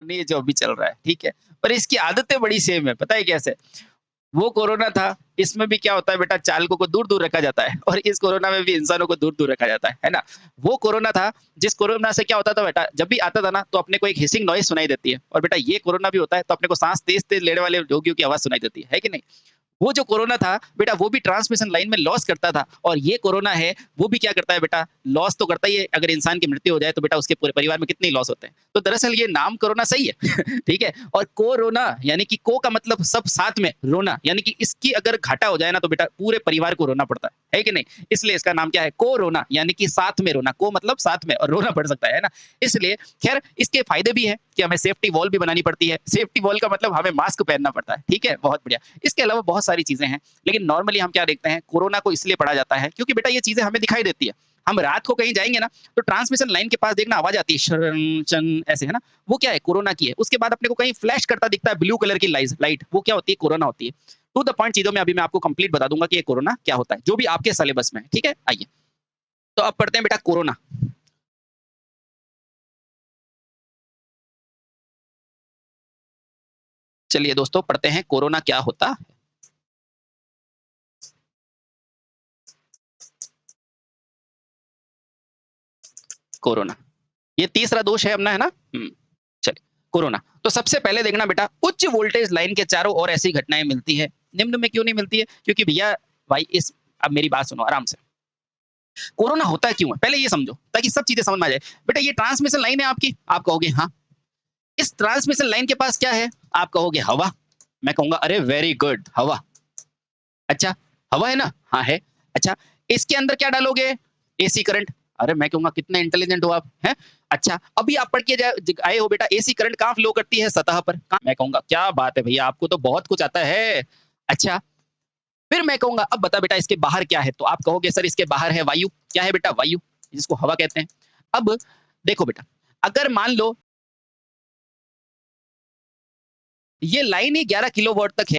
नहीं जो अभी चल रहा है, ठीक है? पर इसकी आदतें बड़ी सेम है, पता है कैसे? वो कोरोना था, इसमें भी क्या होता है बेटा चालकों को दूर-दूर रखा जाता है और इस कोरोना में भी इंसानों को दूर-दूर रखा जाता है ना? वो कोरोना था, जिस कोरोना से क्या होता था बेटा, जब भी आता था ना तो अपने को एक हिसिंग नॉइज़ सुनाई देती है और बेटा ये कोरोना भी होता है तो अपने को साँस तेज़-तेज़ लेने वाले रोगियों की आवाज़ सुनाई देती है कि नहीं? वो जो कोरोना था बेटा वो भी ट्रांसमिशन लाइन में लॉस करता था और ये कोरोना है वो भी क्या करता है बेटा लॉस तो करता ही है। अगर इंसान की मृत्यु हो जाए तो बेटा उसके पूरे परिवार में कितने लॉस होते हैं। तो दरअसल ये नाम कोरोना सही है ठीक है और कोरोना यानी कि को का मतलब सब साथ में रोना यानी कि इसकी अगर घाटा हो जाए ना तो बेटा पूरे परिवार को रोना पड़ता है कि नहीं? इसलिए इसका नाम क्या है कोरोना यानी कि साथ में रोना को मतलब साथ में और रोना पड़ सकता है ना? इसलिए खैर इसके फायदे भी हैं कि हमें सेफ्टी वॉल भी बनानी पड़ती है। सेफ्टी वॉल का मतलब हमें मास्क पहनना पड़ता है, ठीक है? बहुत बढ़िया। इसके अलावा बहुत सारी चीज़ें हैं, लेकिन नॉर्मली हम क्या देखते हैं, कोरोना को इसलिए पढ़ा जाता है क्योंकि बेटा ये चीज़ें हमें दिखाई देती है। हम रात को कहीं जाएँगे ना, तो ट्रांसमिशन लाइन के पास देखना आवाज़ आती है शरण, चं ऐसे, है ना? वो क्या है? कोरोना की है। उसके बाद अपने को कहीं फ्लैश करता दिखता है ब्लू कलर की लाइट, वो क्या होती है? कोरोना होती है। टू द पॉइंट चीज़ों में अभी मैं आपको कंप्लीट बता दूँगा कि ये कोरोना क्या होता है, जो भी आपके सिलेबस में है, ठीक है? आइए, तो अब पढ़ते हैं बेटा कोरोना। चलिए दोस्तों पढ़ते हैं कोरोना क्या होता है? कोरोना। ये तीसरा दोष है अपना, है ना? चलिए, कोरोना। तो सबसे पहले देखना बेटा उच्च वोल्टेज लाइन के चारों ओर ऐसी घटनाएँ मिलती है। निम्न में क्यों नहीं मिलती है? क्योंकि भैया भाई इस अब मेरी बात सुनो आराम से। कोरोना होता क्यों है? पहले ये समझो, ताकि सब चीज़ें समझ में आ जाए। बेटा ये ट्रांसमिशन लाइन है आपकी? आप कहोगे हाँ। इस ट्रांसमिशन लाइन के पास क्या है? आप कहोगे हवा। मैं कहूँगा अरे वेरी गुड हवा। अच्छा, हवा है ना? हाँ है। अच्छा, इसके अंदर क्या डालोगे? AC current. अरे मैं कहूँगा कितने इंटेलिजेंट हो आप, हैं? अच्छा, अभी आप पढ़ के आए हो बेटा एसी करंट कहाँ फ्लो करती है? सतह पर। कहाँ? मैं कहूँगा क्या बात है भैया आपको तो बहुत कुछ आता है। अच्छा, फिर मैं कहूँगा अब बता बेटा इसके बाहर क्या है? तो आप कहोगे सर इसके बाहर है वायु। क्या है बेटा? वायु, जिसको हवा कहते हैं। अब देखो बेटा, अगर मान लो ये लाइन ही 11 किलो वॉट तक है